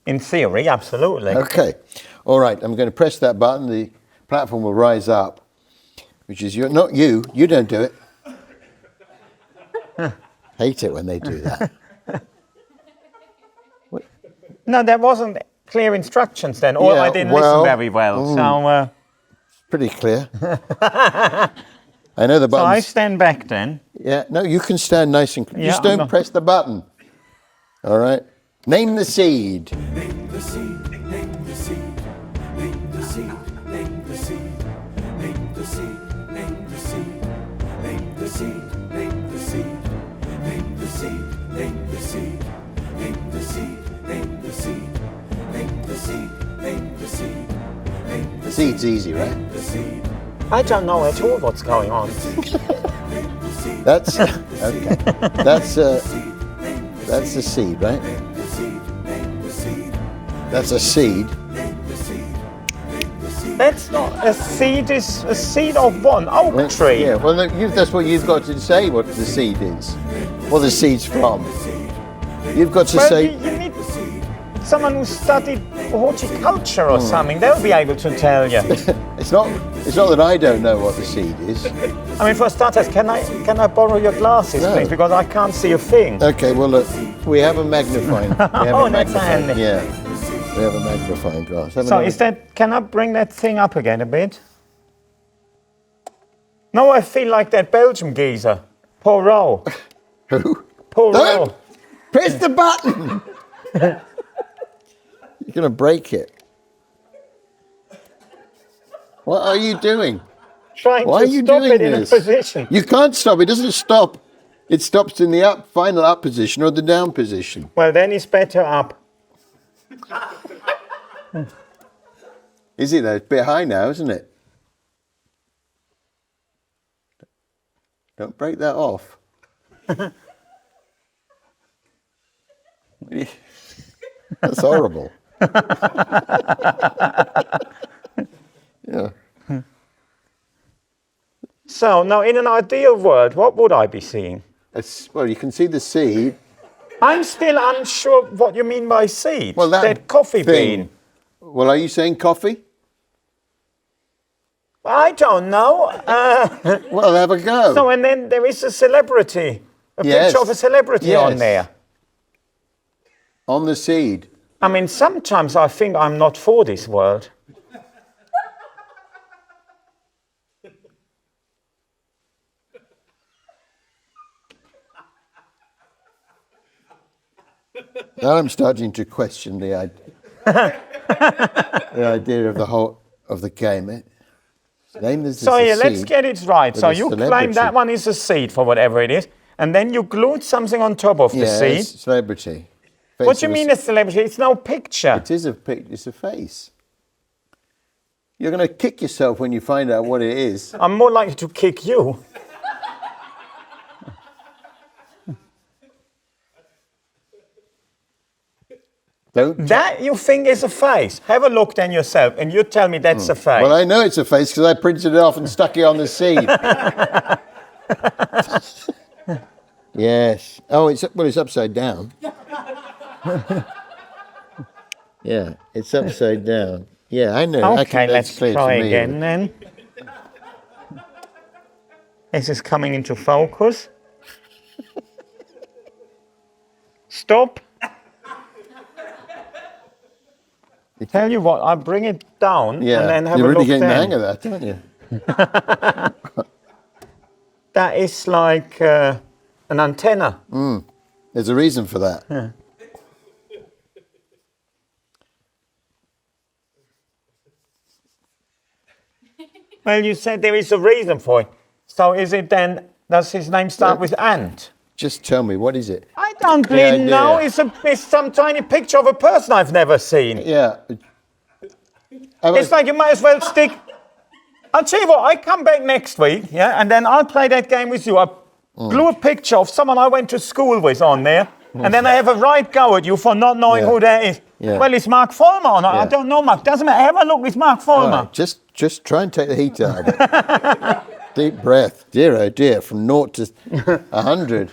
Speaker 3: In theory, absolutely.
Speaker 1: Okay. All right, I'm going to press that button. The platform will rise up, which is not you. You don't do it. Hate it when they do that.
Speaker 3: No, there wasn't clear instructions then, or
Speaker 1: Yeah,
Speaker 3: I didn't
Speaker 1: well,
Speaker 3: listen very well. So
Speaker 1: Pretty clear. I know the
Speaker 3: so I
Speaker 1: buttons.
Speaker 3: stand back then.
Speaker 1: Yeah, no, you can stand nice and
Speaker 3: Yeah,
Speaker 1: just
Speaker 3: I'm
Speaker 1: don't
Speaker 3: not-
Speaker 1: press the button. All right. Name the seed.
Speaker 5: Name the seed, name the seed, name the seed, name the seed, name the seed, name the seed, name the seed, name the seed, name the seed, name the seed, name the seed, name the seed, name the seed, name the seed, name the
Speaker 1: Seed's easy, right?
Speaker 5: the seed,
Speaker 3: I don't know at all what's going on.
Speaker 1: That's okay. That's a seed, right? That's a seed.
Speaker 3: That's not a seed. Is a seed of one oak tree.
Speaker 1: Yeah. Well, that's what you've got to say. What the seed is. What the seed's from. You've got to
Speaker 3: Well,
Speaker 1: say.
Speaker 3: you need someone who studied horticulture or something. They'll be able to tell you.
Speaker 1: It's not that I don't know what the seed is.
Speaker 3: I mean, for starters, can I borrow your glasses,
Speaker 1: No.
Speaker 3: please? Because I can't see a thing.
Speaker 1: Okay. Well, look, we have a magnifying.
Speaker 3: Oh, that's handy.
Speaker 1: Yeah. We have a magnifying glass. Have
Speaker 3: So
Speaker 1: another-
Speaker 3: is that? Can I bring that thing up again a bit? No, I feel like that Belgian geezer, Poirot.
Speaker 1: Who?
Speaker 3: Poirot.
Speaker 1: Don't press the button. You're going to break it. What are you doing?
Speaker 3: Trying
Speaker 1: Why
Speaker 3: to
Speaker 1: are you
Speaker 3: stop
Speaker 1: doing
Speaker 3: it in a
Speaker 1: this?
Speaker 3: position.
Speaker 1: You can't stop. It doesn't stop. It stops in the final up position or the down position.
Speaker 3: Well, then it's better up.
Speaker 1: Is it though? It's a bit high now, isn't it? Don't break that off. That's horrible. Yeah.
Speaker 3: So now, in an ideal world, what would I be seeing?
Speaker 1: Well, you can see the seed.
Speaker 3: I'm still unsure what you mean by seed.
Speaker 1: Well, that
Speaker 3: coffee
Speaker 1: thing.
Speaker 3: bean.
Speaker 1: Well, are you saying coffee?
Speaker 3: I don't know.
Speaker 1: Well, have a go.
Speaker 3: So, and then there is a celebrity, a
Speaker 1: Yes.
Speaker 3: picture of a celebrity
Speaker 1: Yes.
Speaker 3: on there.
Speaker 1: On the seed.
Speaker 3: I mean, sometimes I think I'm not for this world.
Speaker 1: Now I'm starting to question the idea of the whole of the game. Name this
Speaker 3: So
Speaker 1: is a
Speaker 3: yeah, let's
Speaker 1: seed
Speaker 3: get it right.
Speaker 1: with
Speaker 3: So
Speaker 1: a
Speaker 3: you claim
Speaker 1: celebrity.
Speaker 3: that one is a seed for whatever it is, and then you glued something on top of the
Speaker 1: Yes,
Speaker 3: seed.
Speaker 1: celebrity. Face
Speaker 3: What do you
Speaker 1: of
Speaker 3: mean a celebrity? It's no picture.
Speaker 1: It is it's a face. You're going to kick yourself when you find out what it is.
Speaker 3: I'm more likely to kick you.
Speaker 1: Don't.
Speaker 3: That you think is a face. Have a look then yourself, and you tell me that's a face.
Speaker 1: Well, I know it's a face because I printed it off and stuck it on the seed. Yes. Oh, it's upside down. Yeah, it's upside down. Yeah, I know.
Speaker 3: Okay,
Speaker 1: that's
Speaker 3: let's
Speaker 1: clear to
Speaker 3: try
Speaker 1: me.
Speaker 3: again then. This is coming into focus. Stop. Tell you what, I'll bring it down
Speaker 1: Yeah,
Speaker 3: and then have
Speaker 1: you're
Speaker 3: a
Speaker 1: really
Speaker 3: look
Speaker 1: getting the
Speaker 3: then.
Speaker 1: hang of that, aren't you?
Speaker 3: That is like an antenna.
Speaker 1: There's a reason for that.
Speaker 3: Yeah. Well, you said there is a reason for it. So is it then, does his name start with Ant?
Speaker 1: Just tell me, what is it?
Speaker 3: I don't
Speaker 1: The
Speaker 3: really know.
Speaker 1: idea.
Speaker 3: It's some tiny picture of a person I've never seen.
Speaker 1: Yeah.
Speaker 3: It's like you might as well stick. I'll tell you what, I come back next week, yeah, and then I'll play that game with you. I glue a picture of someone I went to school with on there, and then I have a right go at you for not knowing
Speaker 1: Yeah.
Speaker 3: who that is.
Speaker 1: Yeah.
Speaker 3: Well, it's Mark Fulmer. I
Speaker 1: Yeah.
Speaker 3: don't know Mark. Doesn't matter. Have a look, it's Mark Fulmer.
Speaker 1: All right, just try and take the heat out of it. Deep breath. Dear, oh dear, from 0 to 100.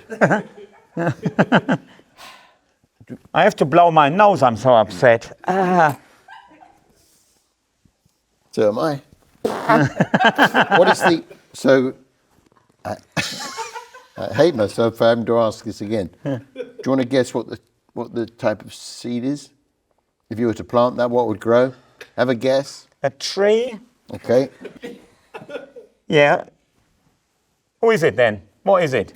Speaker 3: I have to blow my nose, I'm so upset.
Speaker 1: So am I. What is the... So, I hate myself for having to ask this again. Do you want to guess what the type of seed is? If you were to plant that, what would grow? Have a guess.
Speaker 3: A tree?
Speaker 1: Okay.
Speaker 3: Yeah. Who is it then? What is it?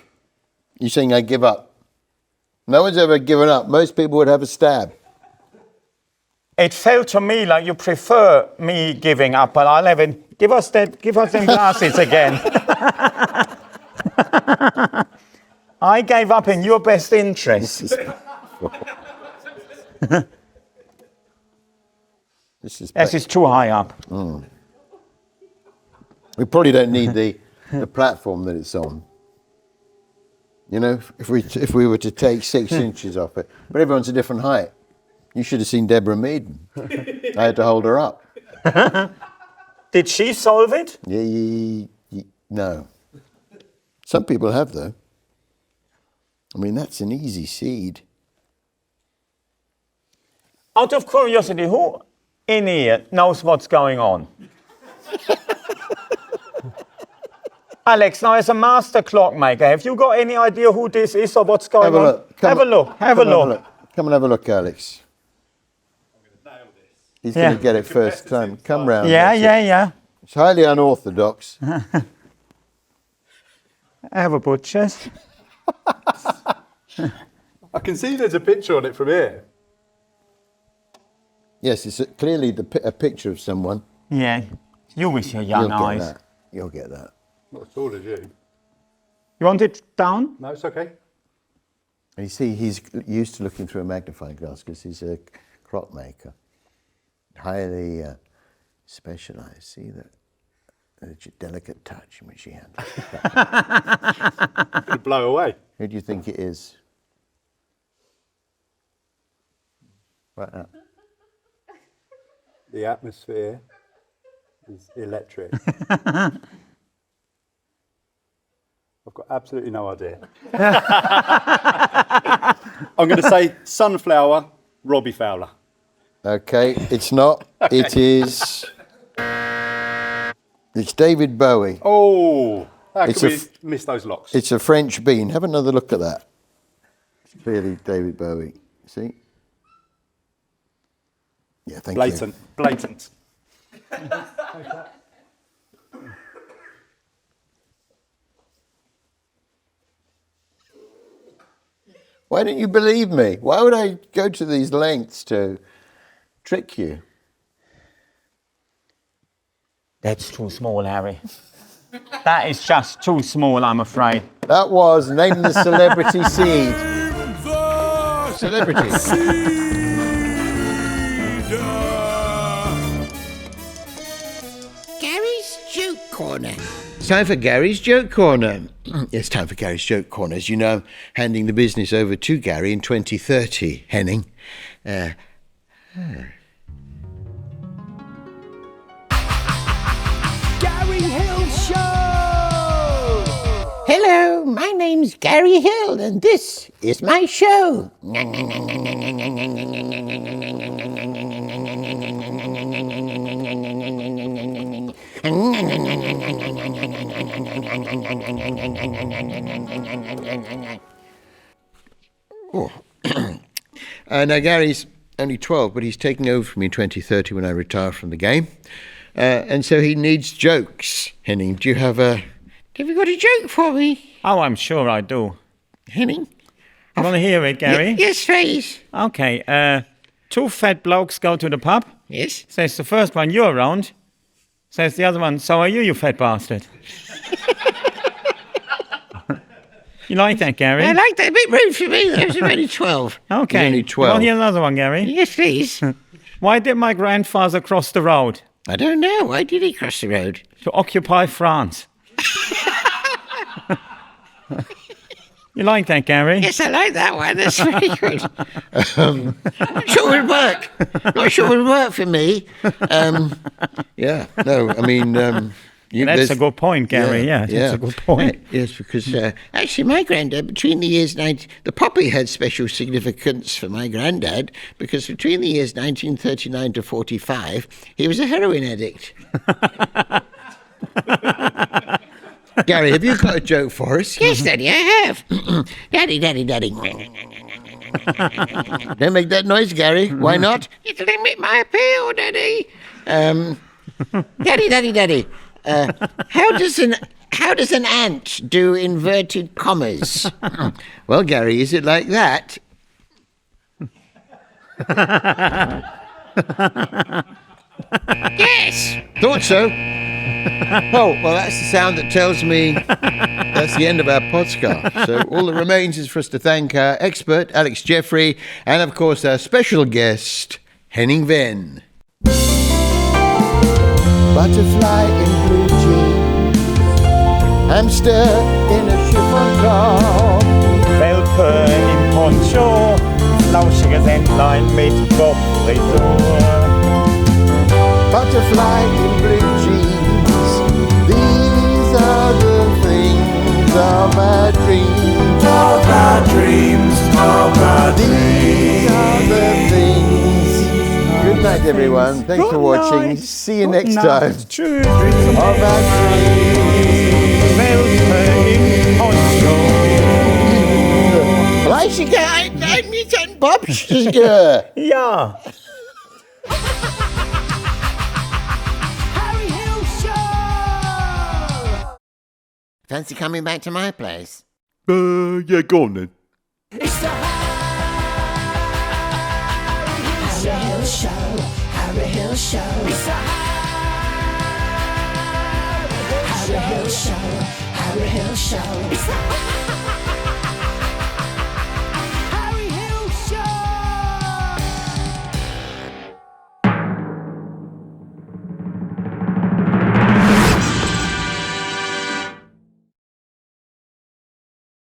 Speaker 1: You're saying I give up. No one's ever given up. Most people would have a stab.
Speaker 3: It felt to me like you prefer me giving up, but I'll have it. Give us them glasses again. I gave up in your best interest. This is too high up.
Speaker 1: We probably don't need the platform that it's on. You know, if we were to take 6 inches off it, but everyone's a different height. You should have seen Deborah Meaden. I had to hold her up.
Speaker 3: Did she solve it?
Speaker 1: No. Some people have, though. I mean, that's an easy seed.
Speaker 3: Out of curiosity, who in here knows what's going on? Alex, now as a master clockmaker, have you got any idea who this is or what's going on? Have a look. Have a look.
Speaker 1: Come and have a look, Alex. He's going to get it first time. Come round.
Speaker 3: Yeah.
Speaker 1: It's highly unorthodox.
Speaker 3: Have a butcher's.
Speaker 8: I can see there's a picture on it from here.
Speaker 1: Yes, it's clearly a picture of someone.
Speaker 3: Yeah, you with your young
Speaker 1: You'll
Speaker 3: eyes.
Speaker 1: get that. You'll get that.
Speaker 8: Not as tall as you.
Speaker 3: You want it down?
Speaker 8: No, it's okay.
Speaker 1: And you see, he's used to looking through a magnifying glass because he's a clockmaker. Highly specialised. See that delicate touch in which he handles it.
Speaker 8: It'll blow away.
Speaker 1: Who do you think it is? Right now.
Speaker 8: The atmosphere is electric. I've got absolutely no idea. I'm going to say Sunflower, Robbie Fowler.
Speaker 1: Okay, it's not. It is. It's David Bowie.
Speaker 8: Oh, how
Speaker 1: It's
Speaker 8: can
Speaker 1: a
Speaker 8: we miss those locks?
Speaker 1: It's a French bean. Have another look at that. It's clearly David Bowie. See? Yeah, thank you.
Speaker 8: Blatant.
Speaker 1: Why don't you believe me? Why would I go to these lengths to trick you?
Speaker 3: That's too small, Harry. That is just too small, I'm afraid.
Speaker 1: That was Name the Celebrity Seed. Celebrity.
Speaker 2: Gary's Joke Corner.
Speaker 1: It's time for Gary's Joke Corner. It's time for Gary's Joke Corner. As you know, I'm handing the business over to Gary in 2030, Henning.
Speaker 2: Gary Hill Show! Hello, my
Speaker 1: My name's Gary Hill, and this is my show. Now, Gary's only 12, but he's taking over from me in 2030 when I retire from the game. And so he needs jokes. Henning, have you got a joke for me?
Speaker 3: Oh, I'm sure I do.
Speaker 1: Henning?
Speaker 3: You want to hear it, Gary?
Speaker 1: Yes, please.
Speaker 3: Okay. Two fat blokes go to the pub.
Speaker 1: Yes?
Speaker 3: Says the first one, "You're around." Says the other one, "So are you, you fat bastard." You like that, Gary?
Speaker 1: I like that. A bit rude for me, though. I'm only 12.
Speaker 3: Okay.
Speaker 1: He's only
Speaker 3: You
Speaker 1: 12.
Speaker 3: want to hear another one, Gary?
Speaker 1: Yes, please.
Speaker 3: Why did my grandfather cross the road?
Speaker 1: I don't know. Why did he cross the road?
Speaker 3: To occupy France. You like that, Gary?
Speaker 1: Yes, I like that one. That's very good. Not sure it would work. Not sure it would work for me. Yeah. No, I mean...
Speaker 3: That's a good point, Gary. Yeah, that's a good point.
Speaker 1: Yes, because actually my granddad, between the years... the poppy had special significance for my granddad because between the years 1939 to 45, he was a heroin addict. Gary, have you got a joke for us? Yes, Daddy, I have. Daddy. Don't make that noise, Gary. Why not? It'll limit my appeal, Daddy. Daddy. How does an ant do inverted commas? Well, Gary, is it like that? Yes. Thought so. Oh, well, that's the sound that tells me that's the end of our podcast. So all that remains is for us to thank our expert, Alex Jeffrey, and, of course, our special guest, Henning Wehn. Butterfly in blue jeans, hamster in a chiffon top,
Speaker 3: Welpe im Poncho, flauschiges Entlein mit Bob-Frisur.
Speaker 1: Butterfly in blue jeans, these are the things of our dreams.
Speaker 5: Of our dreams, of our
Speaker 1: These are the things. Good night, everyone. Thanks for watching.
Speaker 3: night.
Speaker 1: See you next time.
Speaker 3: Tschüss.
Speaker 1: Of our dreams.
Speaker 3: Welpe im Poncho.
Speaker 1: Fleischige Einlein mit einem Bobsticker.
Speaker 3: Ja.
Speaker 2: Harry Hill Show!
Speaker 1: Fancy coming back to my place?
Speaker 8: Yeah, go on then.
Speaker 2: It's the Harry Hill Show. Harry Hill Show. It's the Harry Hill Show. Harry Hill Show. It's the